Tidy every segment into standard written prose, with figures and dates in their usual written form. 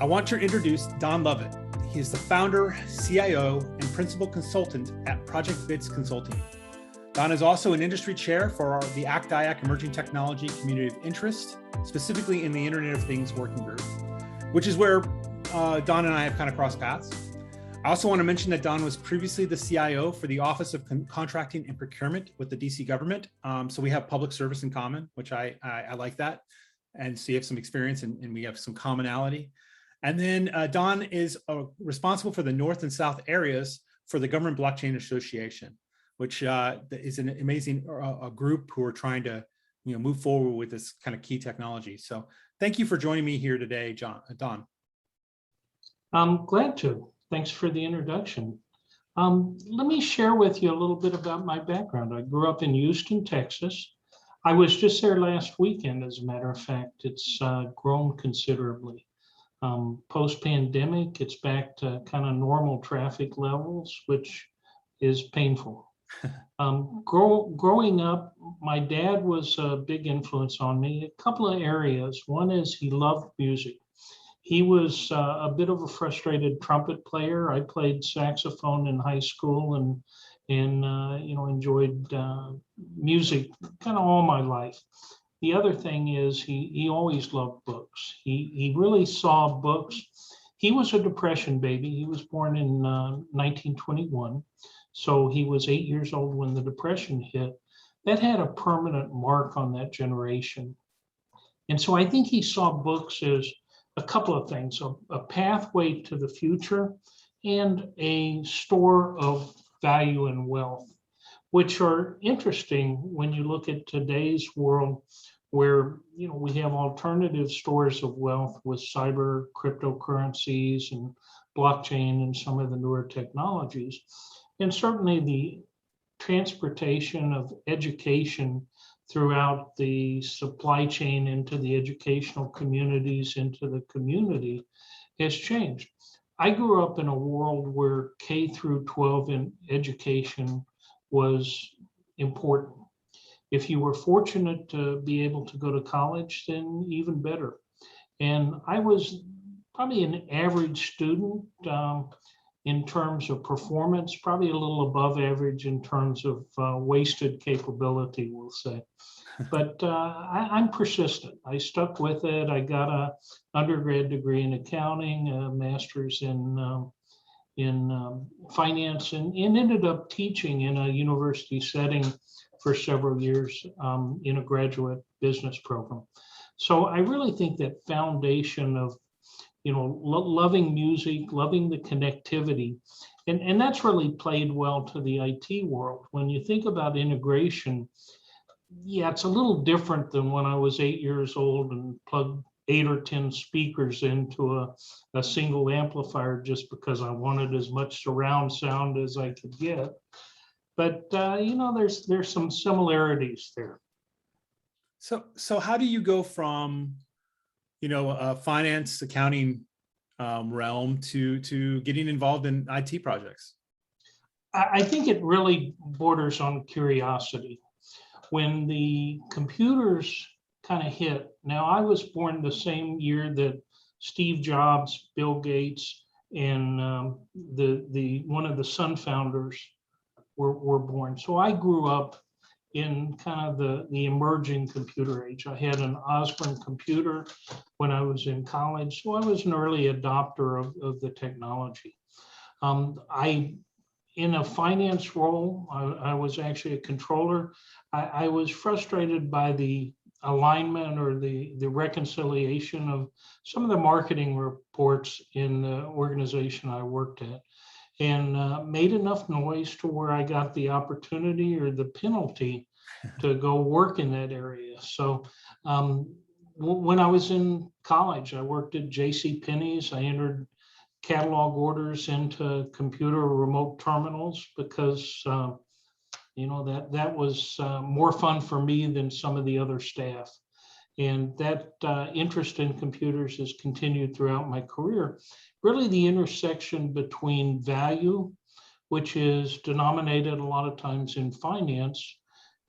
I want to introduce Don Lovett. He is the founder, CIO, and principal consultant at ProjectBits Consulting. Don is also an industry chair for the ACT-IAC Emerging Technology Community of Interest, specifically in the Internet of Things Working Group, which is where Don and I have kind of crossed paths. I also want to mention that Don was previously the CIO for the Office of Contracting and Procurement with the DC government. So we have public service in common, which I like that. And so you have some experience and we have some commonality. And then Don is responsible for the North and South areas for the Government Blockchain Association, which is an amazing group who are trying to move forward with this kind of key technology. So thank you for joining me here today, Don. I'm glad to. Thanks for the introduction. Let me share with you a little bit about my background. I grew up in Houston, Texas. I was just there last weekend, as a matter of fact. It's grown considerably. Post-pandemic, it's back to kind of normal traffic levels, which is painful. Growing up, my dad was a big influence on me. A couple of areas. One is he loved music. He was a bit of a frustrated trumpet player. I played saxophone in high school and enjoyed music kind of all my life. The other thing is he always loved books. He really saw books. He was a Depression baby. He was born in 1921. So he was 8 years old when the Depression hit. That had a permanent mark on that generation. And so I think he saw books as a couple of things, a pathway to the future and a store of value and wealth, which are interesting when you look at today's world where we have alternative stores of wealth with cyber cryptocurrencies and blockchain and some of the newer technologies. And certainly the transportation of education throughout the supply chain into the educational communities, into the community has changed. I grew up in a world where K through 12 in education was important. If you were fortunate to be able to go to college, then even better. And I was probably an average student in terms of performance, probably a little above average in terms of wasted capability, we'll say. But I'm persistent. I stuck with it. I got an undergrad degree in accounting, a master's in finance, and ended up teaching in a university setting for several years in a graduate business program. So I really think that foundation of loving music, loving the connectivity. And that's really played well to the IT world. When you think about integration, yeah, it's a little different than when I was 8 years old and plugged 8 or 10 speakers into a single amplifier just because I wanted as much surround sound as I could get. But, there's some similarities there. So how do you go from a finance accounting realm to getting involved in IT projects? I think it really borders on curiosity. When the computers kind of hit, now I was born the same year that Steve Jobs, Bill Gates, and the one of the Sun founders were born. So I grew up in kind of the emerging computer age. I had an Osborne computer when I was in college, so I was an early adopter of the technology. In a finance role, I was actually a controller. I was frustrated by the alignment or the reconciliation of some of the marketing reports in the organization I worked at, and made enough noise to where I got the opportunity or the penalty to go work in that area. So when I was in college, I worked at JCPenney's. I entered catalog orders into computer remote terminals because that was more fun for me than some of the other staff. And that interest in computers has continued throughout my career. Really the intersection between value, which is denominated a lot of times in finance,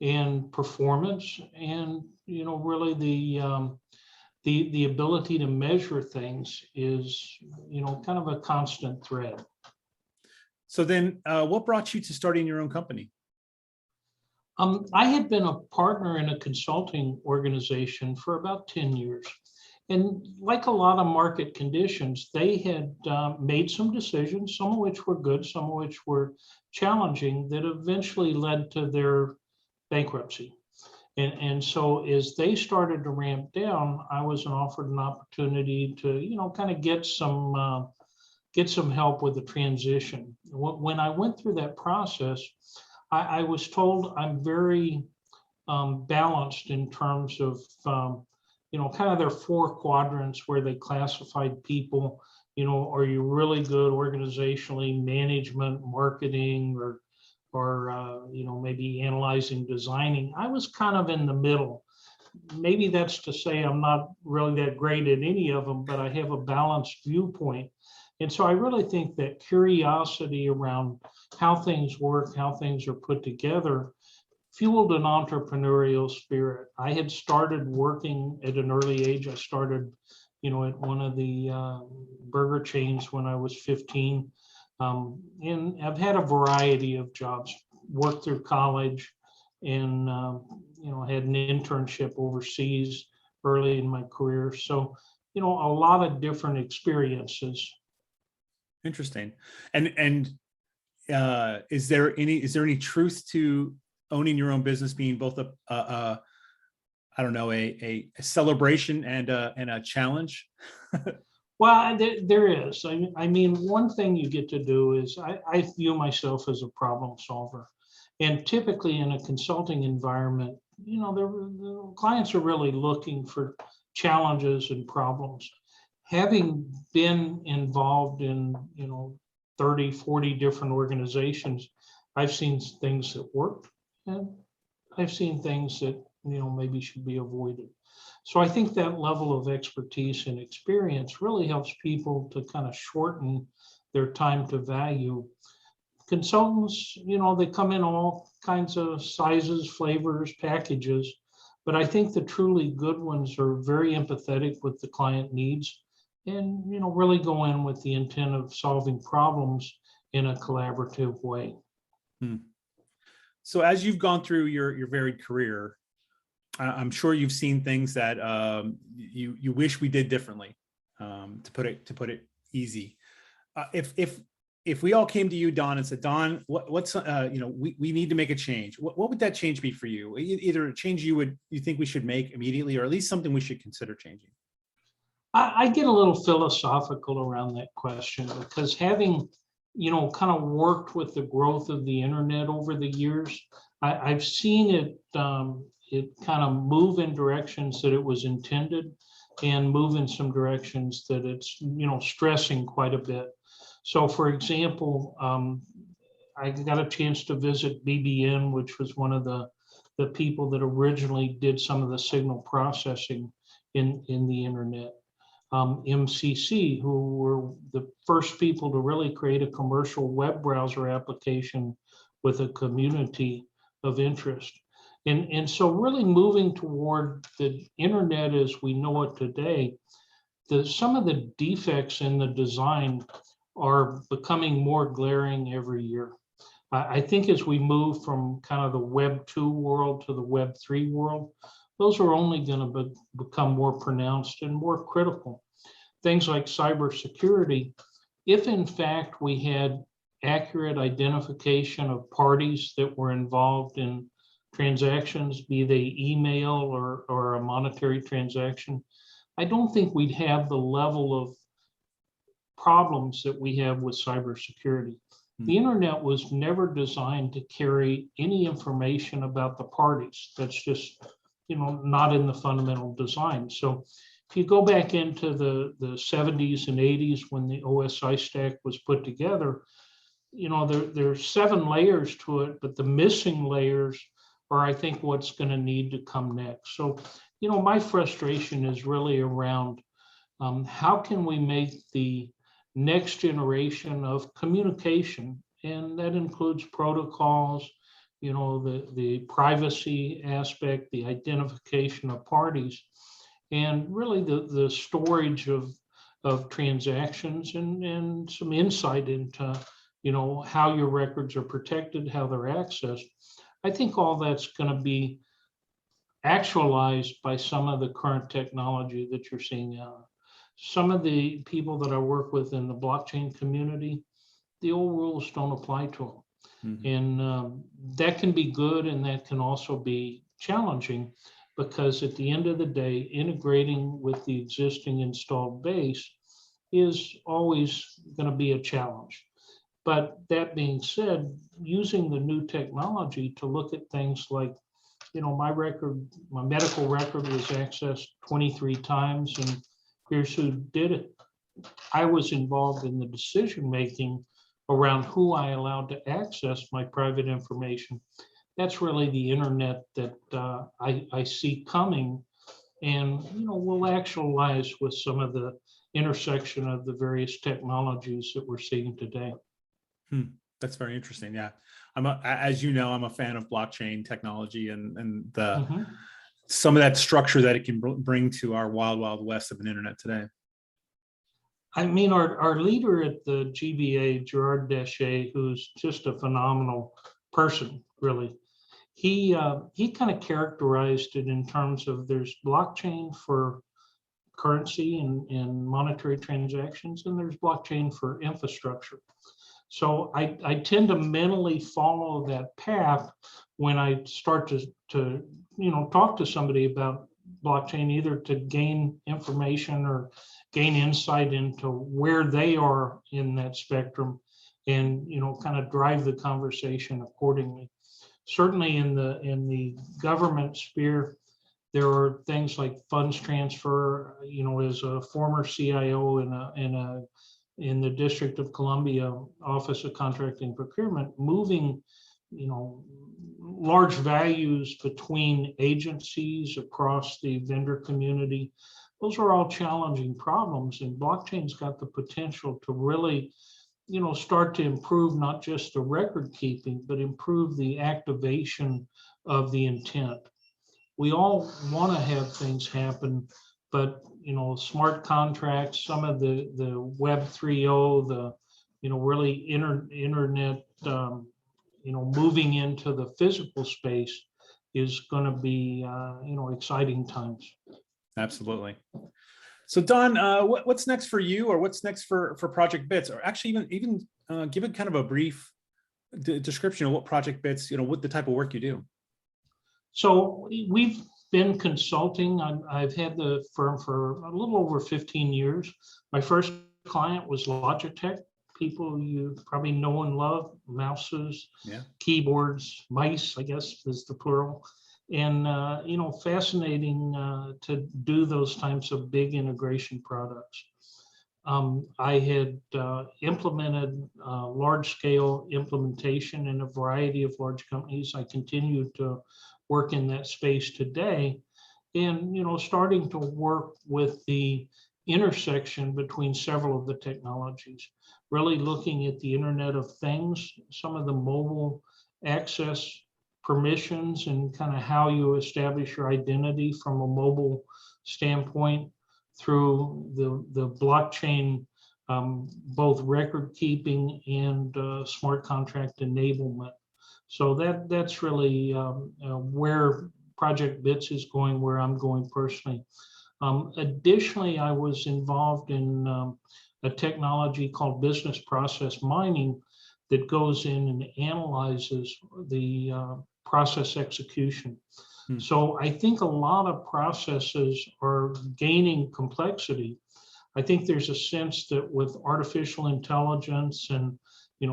and performance, and really the ability to measure things is, kind of a constant thread. So then what brought you to starting your own company? I had been a partner in a consulting organization for about 10 years. And like a lot of market conditions, they had made some decisions, some of which were good, some of which were challenging, that eventually led to their bankruptcy. And so as they started to ramp down, I was offered an opportunity to, kind of get some help with the transition. When I went through that process, I was told I'm very balanced in terms of, kind of their 4 quadrants where they classified people. Are you really good organizationally, management, marketing, or maybe analyzing, designing? I was kind of in the middle. Maybe that's to say I'm not really that great at any of them, but I have a balanced viewpoint. And so I really think that curiosity around how things work, how things are put together, fueled an entrepreneurial spirit. I had started working at an early age. I started, at one of the burger chains when I was 15. And I've had a variety of jobs, worked through college, and, had an internship overseas early in my career. So, a lot of different experiences. Interesting. And is there any truth to owning your own business being both a celebration and a challenge? Well, there is. I mean, one thing you get to do is I view myself as a problem solver. And typically in a consulting environment, the clients are really looking for challenges and problems. Having been involved in, 30, 40 different organizations, I've seen things that worked, and I've seen things that, maybe should be avoided. So I think that level of expertise and experience really helps people to kind of shorten their time to value. Consultants, they come in all kinds of sizes, flavors, packages, but I think the truly good ones are very empathetic with the client needs and, really go in with the intent of solving problems in a collaborative way. So as you've gone through your varied career, I'm sure you've seen things that you wish we did differently. To put it easy, if we all came to you, Don, and said, Don, what's we need to make a change. What would that change be for you? Either a change you think we should make immediately, or at least something we should consider changing. I get a little philosophical around that question because having, kind of worked with the growth of the internet over the years, I've seen it kind of move in directions that it was intended and move in some directions that it's, stressing quite a bit. So for example, I got a chance to visit BBN, which was one of the people that originally did some of the signal processing in the internet. MCC, who were the first people to really create a commercial web browser application with a community of interest. And so really moving toward the internet as we know it today, some of the defects in the design are becoming more glaring every year. I think as we move from kind of the Web 2 world to the Web 3 world, those are only going to become more pronounced and more critical. Things like cybersecurity, if in fact we had accurate identification of parties that were involved in transactions, be they email or a monetary transaction, I don't think we'd have the level of problems that we have with cybersecurity. The internet was never designed to carry any information about the parties. That's just, not in the fundamental design. So if you go back into the 70s and 80s when the OSI stack was put together, there's 7 layers to it, but the missing layers are, I think, what's going to need to come next. So, my frustration is really around how can we make the next generation of communication, and that includes protocols, the privacy aspect, the identification of parties, and really the storage of transactions and some insight into, how your records are protected, how they're accessed. I think all that's going to be actualized by some of the current technology that you're seeing. Some of the people that I work with in the blockchain community, the old rules don't apply to them. Mm-hmm. And that can be good, and that can also be challenging, because at the end of the day, integrating with the existing installed base is always going to be a challenge. But that being said, using the new technology to look at things like, my medical record was accessed 23 times, and here's who did it. I was involved in the decision-making around who I allowed to access my private information. That's really the internet that I see coming, and we'll actualize with some of the intersection of the various technologies that we're seeing today. That's very interesting. Yeah, as you know, I'm a fan of blockchain technology and the some of that structure that it can bring to our wild west of an internet today. I mean, our leader at the GBA, Gerard Deshay, who's just a phenomenal person, really. He kind of characterized it in terms of there's blockchain for currency and monetary transactions, and there's blockchain for infrastructure. So I tend to mentally follow that path when I start to talk to somebody about blockchain, either to gain information or gain insight into where they are in that spectrum, and kind of drive the conversation accordingly. Certainly in the government sphere, there are things like funds transfer. As a former CIO in the District of Columbia Office of Contracting and Procurement, moving large values between agencies across the vendor community, those are all challenging problems, and blockchain's got the potential to really start to improve not just the record keeping, but improve the activation of the intent. We all want to have things happen, but smart contracts, some of the Web 3.0, the really internet, moving into the physical space is going to be exciting times. Absolutely. So Don, what's next for you, or what's next for ProjectBits, or actually even give it kind of a brief description of what ProjectBits, what the type of work you do. So we've been consulting. I've had the firm for a little over 15 years. My first client was Logitech, people you probably know and love, mouses, keyboards, mice, I guess is the plural. And, fascinating to do those types of big integration products. I had implemented large-scale implementation in a variety of large companies. I continue to work in that space today, and starting to work with the intersection between several of the technologies, really looking at the Internet of Things, some of the mobile access permissions, and kind of how you establish your identity from a mobile standpoint, through the blockchain, both record keeping and smart contract enablement. So that's really where ProjectBits is going, where I'm going personally. Additionally, I was involved in a technology called business process mining that goes in and analyzes the process execution. So I think a lot of processes are gaining complexity. I think there's a sense that with artificial intelligence and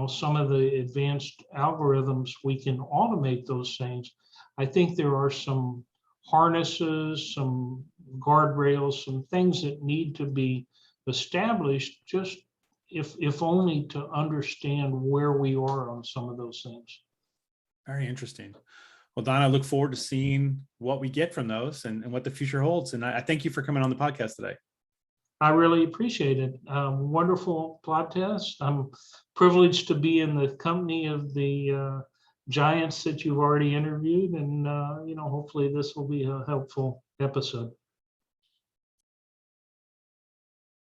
some of the advanced algorithms, we can automate those things. I think there are some harnesses, some guardrails, some things that need to be established, just if only to understand where we are on some of those things. Very interesting. Well, Don, I look forward to seeing what we get from those and what the future holds. And I thank you for coming on the podcast today. I really appreciate it. Wonderful podcast. I'm privileged to be in the company of the giants that you've already interviewed, and hopefully this will be a helpful episode.